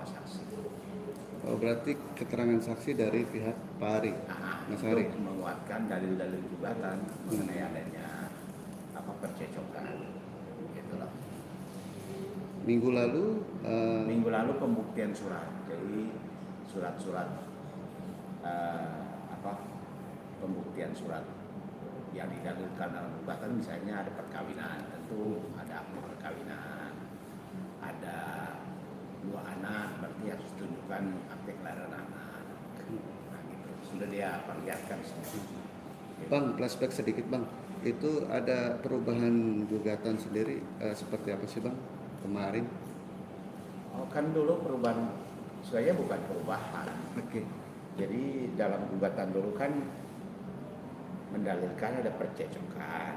saksi. Oh, berarti keterangan saksi dari pihak Pak Ari, Mas Ari. Untuk menguatkan dalil-dalil gugatan mengenai adanya percecokan, gitu loh. Minggu lalu Minggu lalu pembuktian surat, jadi surat-surat pembuktian surat yang didalilkan dalam gugatan, misalnya ada perkawinan, tentu ada akte perkawinan, ada 2 anak, berarti harus tunjukkan akte kelahiran anak. Nah, gitu. Sudah dia perlihatkan semua. Bang, flashback sedikit Bang, itu ada perubahan gugatan sendiri seperti apa sih Bang kemarin? Oh, kan dulu perubahan, saya bukan perubahan. Oke. Jadi dalam gugatan dulu kan mendalilkan ada percecokan,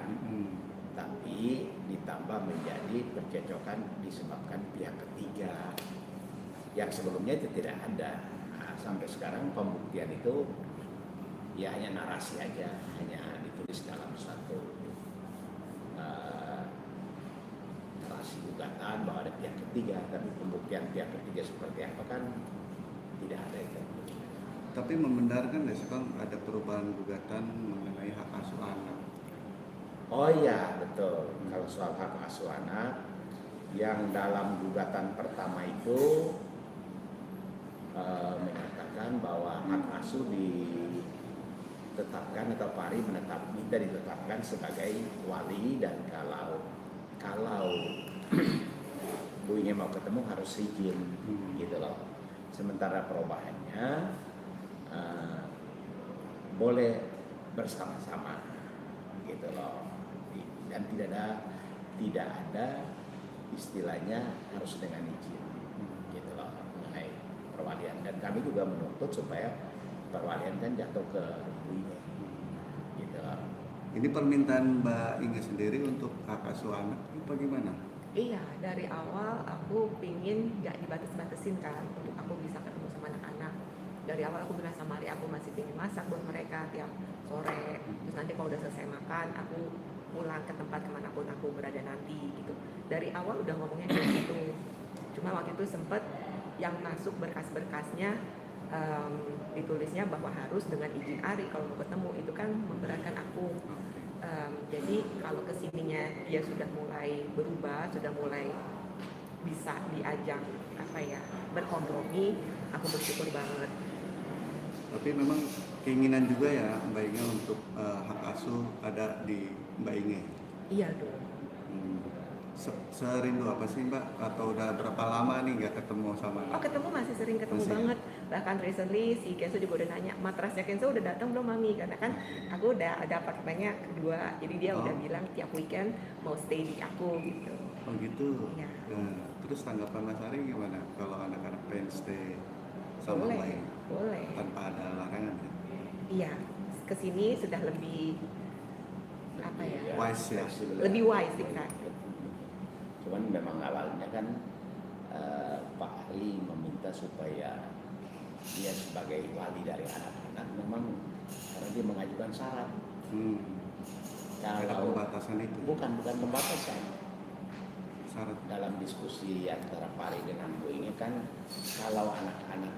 tapi ditambah menjadi percecokan disebabkan pihak ketiga yang sebelumnya itu tidak ada. Nah, sampai sekarang pembuktian itu ya hanya narasi aja, hanya ditulis dalam suatu narasi gugatan bahwa ada pihak ketiga, tapi pembuktian pihak ketiga seperti apa kan tidak ada itu. Tapi membenarkan nggak sih Bang ada perubahan gugatan mengenai hak asuh anak? Oh iya, betul. Kalau soal hak asuh anak, yang dalam gugatan pertama itu menyatakan bahwa hak asuh ditetapkan atau Pari minta ditetapkan sebagai wali, dan kalau Bu ingin mau ketemu harus izin, gitu loh. Sementara perubahannya boleh bersama-sama, gitu loh, dan tidak ada istilahnya harus dengan izin, gitu loh, mengenai perwalian. Dan kami juga menuntut supaya perwalian kan jatuh ke ibunya, gitu loh. Ini permintaan Mbak Inge sendiri untuk hak asuh anak itu bagaimana? Iya, dari awal aku pingin gak dibatas-batasin kan untuk aku bisa ketemu sama anak-anak. Dari awal aku bilang sama Ari, aku masih pingin masak buat mereka tiap sore. Terus nanti kalau udah selesai makan, aku pulang ke tempat kemanapun aku berada nanti gitu. Dari awal udah ngomongnya kayak gitu. Cuma waktu itu sempet yang masuk berkas-berkasnya ditulisnya bahwa harus dengan izin Ari kalau mau ketemu. Itu kan memberatkan aku. Jadi kalau kesininya dia sudah mulai berubah, sudah mulai bisa diajak berkompromi, aku bersyukur banget. Tapi memang keinginan juga ya Mbak Inge untuk hak asuh ada di Mbak Inge. Iya dong. Serindu apa sih Mbak? Atau udah berapa lama nih nggak ketemu sama anak? Oh, ketemu masih sering ketemu masih, banget. Bahkan recently si Kenzo juga udah nanya, matrasnya Kenzo udah datang belum Mami? Karena kan aku udah ada apartemennya kedua, jadi dia udah bilang tiap weekend mau stay di aku gitu. Oh gitu. Ya. Nah, terus tanggapan Mas Ari gimana kalau anak-anak pengen stay sama Mbak Inge? Boleh. Tanpa ada larangan ya? Iya, kesini sudah lebih wise ya? lebih wise kan. Cuman memang awalnya kan Pak Ari meminta supaya dia sebagai wali dari anak-anak memang karena dia mengajukan syarat. Ada pembatasan itu? Bukan pembatasan. Syarat Dalam diskusi antara Pak Ari dengan Bu Inge kan, kalau anak-anak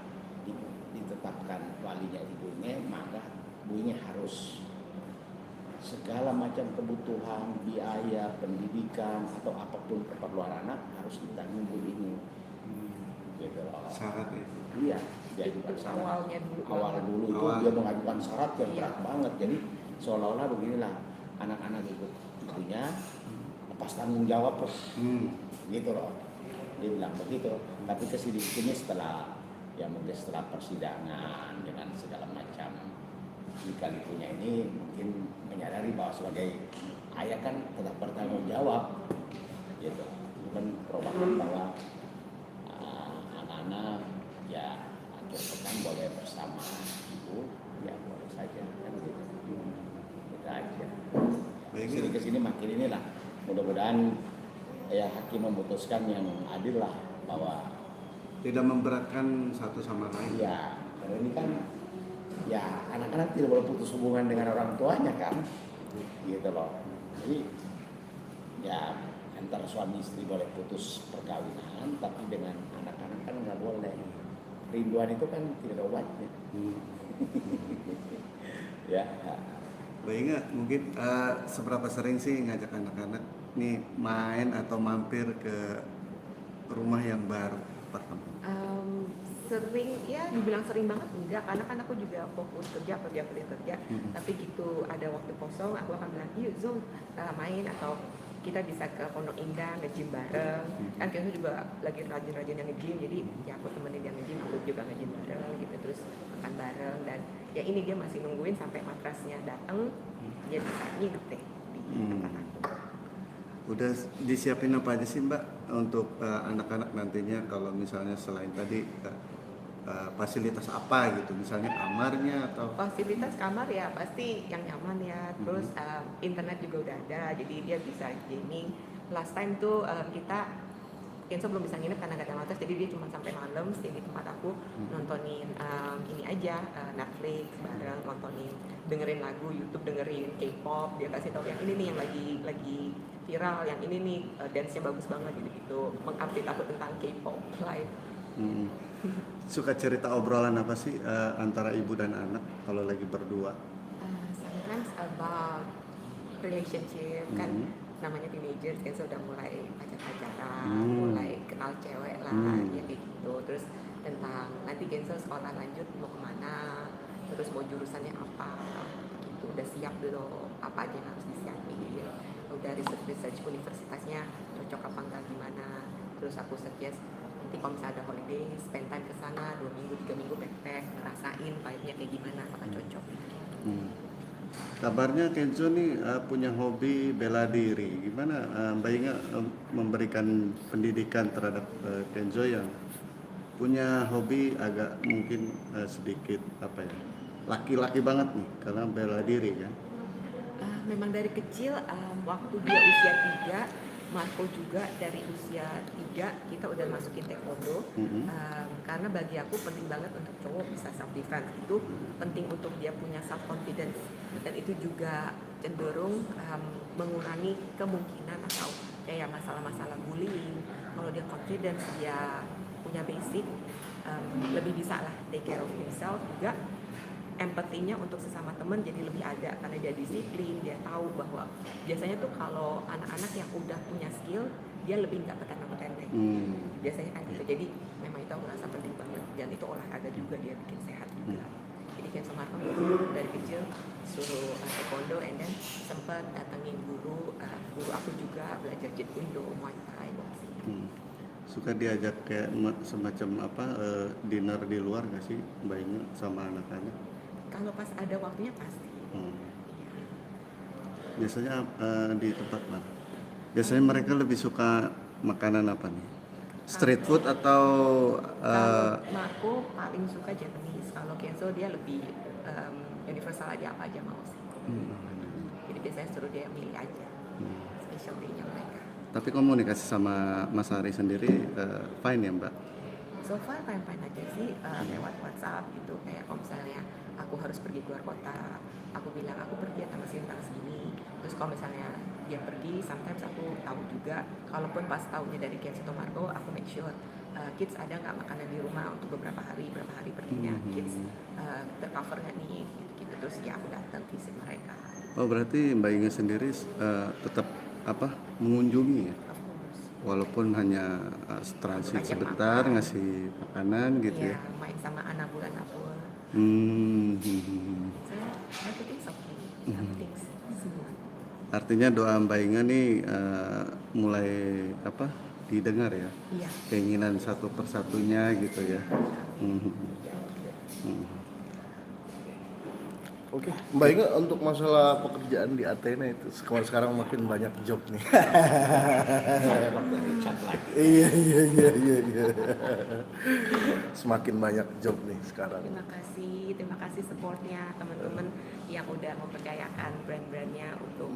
ditetapkan walinya Ibu Inge, maka Bu Inge harus segala macam kebutuhan, biaya, pendidikan atau apapun keperluan anak harus ditanggung Bu Inge. Gitu loh. syarat itu? Iya, diajukan syarat. Awal dulu itu Awal. dia mengajukan syarat yang berat banget. Jadi seolah-olah beginilah, anak-anak ikut ibunya lepas tanggung jawab gitu loh. Dia bilang begitu. Tapi kesini setelah mungkin setelah persidangan dengan segala macam lika-likunya ini, mungkin menyadari bahwa sebagai ayah kan tetap bertanggung jawab gitu. Bukan perubahan bahwa anak-anak ya akhir pekan boleh bersama ibu, ya boleh saja kan gitu. Kita aja. Kesini makin inilah. Mudah-mudahan ya hakim memutuskan yang adil lah, bahwa tidak memberatkan satu sama lain. ya, karena ini kan ya anak-anak tidak boleh putus hubungan dengan orang tuanya kan, gitu loh. Jadi ya antara suami istri boleh putus perkawinan, tapi dengan anak-anak kan nggak boleh. Rinduan itu kan tidak ada obatnya. Ya. Mbak Inga, mungkin seberapa sering sih ngajak anak-anak nih main atau mampir ke rumah yang baru pertama? Sering, ya dibilang sering banget enggak, karena kan aku juga fokus kerja kerja. Tapi gitu ada waktu kosong aku akan bilang yuk Zoom main, atau kita bisa ke Pondok Indah nge-gym bareng. Kan kita juga lagi rajin-rajin yang nge-gym, jadi ya aku temenin dia nge-gym, aku juga nge-gym bareng gitu, terus makan bareng. Dan ya ini dia masih nungguin sampai matrasnya datang, dia bisa nginep deh di tempat aku. Udah disiapin apa aja sih Mbak untuk anak-anak nantinya, kalau misalnya selain tadi fasilitas apa gitu, misalnya kamarnya atau Fasilitas kamar ya pasti yang nyaman ya, terus internet juga udah ada, jadi dia bisa gaming. Last time tuh Kenzo belum bisa nginep karena gak ada matres, jadi dia cuma sampai malam stay di tempat aku nontonin ini aja, Netflix bareng, nontonin, dengerin lagu YouTube, dengerin K-pop, dia kasih tau yang ini nih yang lagi viral, yang ini nih dance-nya bagus banget gitu, mengupdate aku tentang K-pop live. Suka cerita obrolan apa sih antara ibu dan anak kalau lagi berdua? Sometimes about relationship, kan namanya teenager kan sudah mulai pacar-pacaran, mulai kenal cewek lah, ya kayak gitu. Terus tentang nanti Kenzo sekolah lanjut mau kemana, terus mau jurusannya apa, gitu. Udah siap belum, apa aja yang harus disiapin, udah research universitasnya cocok apa enggak gimana. Terus aku suggest nanti kalau misalnya ada holiday, spend time ke sana 2 minggu 3 minggu backpack, ngerasain vibe-nya kayak gimana, apakah cocok. Kabarnya Kenzo nih punya hobi bela diri. Gimana Mbak Inga memberikan pendidikan terhadap Kenzo yang punya hobi agak mungkin sedikit apa ya, laki-laki banget nih karena bela diri kan? Memang dari kecil, waktu dia usia 3, Marco juga dari usia 3 kita udah masukin taekwondo. Karena bagi aku penting banget untuk cowok bisa self defense, itu penting untuk dia punya self confidence, dan itu juga cenderung mengurangi kemungkinan atau kayak masalah-masalah bullying. Kalau dia confidence, dia punya basic, lebih bisa lah take care of himself, juga empatinya untuk sesama teman jadi lebih ada karena dia disiplin, dia tahu bahwa biasanya tuh kalau anak-anak yang udah punya skill dia lebih nggak petendek. Biasanya kan gitu, jadi memang itu aku rasa penting banget, dan itu olahraga juga dia bikin sehat juga. Jadi kayak sama aku dari kecil suruh taekwondo, and then sempat datengin guru aku juga belajar jitsu, muay thai, boxing. Suka diajak kayak semacam apa dinner di luar nggak sih Mbak Inga sama anak-anak? Kalau pas ada waktunya pasti. Biasanya di tempat mana? Biasanya mereka lebih suka makanan apa nih? Street food atau Kalau Marco paling suka Japanese, kalau Kenzo dia lebih universal aja, apa aja mau sih. Jadi biasanya suruh dia milih aja specialty-nya mereka. Tapi komunikasi sama Mas Ari sendiri fine ya Mbak? So far fine-fine aja sih, lewat WhatsApp gitu. Kayak kalau misalnya aku harus pergi keluar kota, aku bilang aku pergi sama Sintang segini. Terus kalau misalnya dia pergi, sometimes aku tahu juga. Kalaupun pas tahunya dari Kenzo atau Marco, aku make sure kids ada nggak makanan di rumah untuk berapa hari perginya, kids tercover nggak nih, gitu. Terus ya aku datang visit mereka. Oh berarti Mbak Inge sendiri tetap apa mengunjungi ya? Of course. Walaupun hanya transit sebentar, ngasih makanan gitu ya? Main sama anak bulan Apul. So everything's okay, everything's smooth. Artinya doa Mbak Inga nih mulai apa didengar ya? Iya. Keinginan satu persatunya gitu ya. Oke, Mbak Inga, untuk masalah pekerjaan di Athena itu sekarang makin banyak job nih. Iya. Semakin banyak job nih sekarang. Terima kasih supportnya teman-teman yang udah mempercayakan brand-brandnya untuk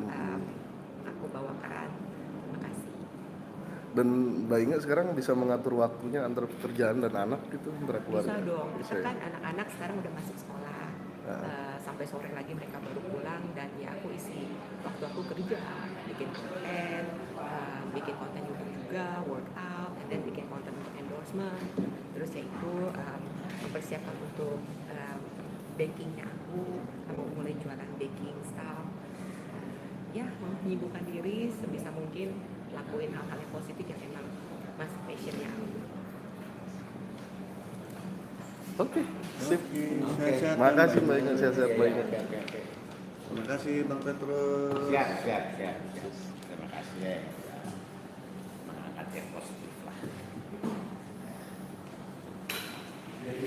aku bawakan. Terima kasih. Dan Mbak Inga sekarang bisa mengatur waktunya antara pekerjaan dan anak gitu, antara keluarga. Bisa dong. Bisa Kita ya? kan anak-anak sekarang udah masuk sekolah. Sampai sore lagi mereka baru pulang, dan ya aku isi waktu aku kerja, bikin konten YouTube juga, workout, and then bikin konten untuk endorsement. Terus yaitu mempersiapkan untuk bakingnya aku mulai jualan baking stuff. Ya, menyibukkan diri sebisa mungkin, lakuin hal-hal yang positif yang emang masuk passionnya aku. Oke, sip. Sehat-sehat, Makasih Bang. Mbak Inge, sehat-sehat Mbak Inge. Oke. Terima kasih Bang Petrus. Siap. Terima kasih ya. Mengangkat yang positif lah.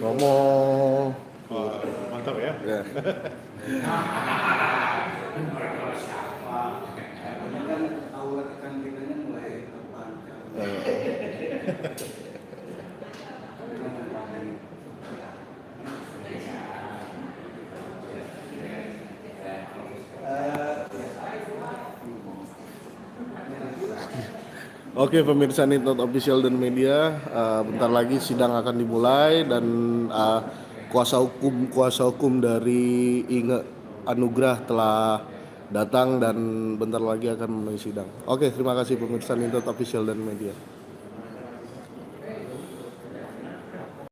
Ngomong. Mantap ya. Ya. Oke pemirsa Nitnot Official dan Media, bentar lagi sidang akan dimulai dan kuasa hukum dari Inge Anugrah telah datang dan bentar lagi akan memulai sidang. Oke, terima kasih pemirsa Nitnot Official dan Media.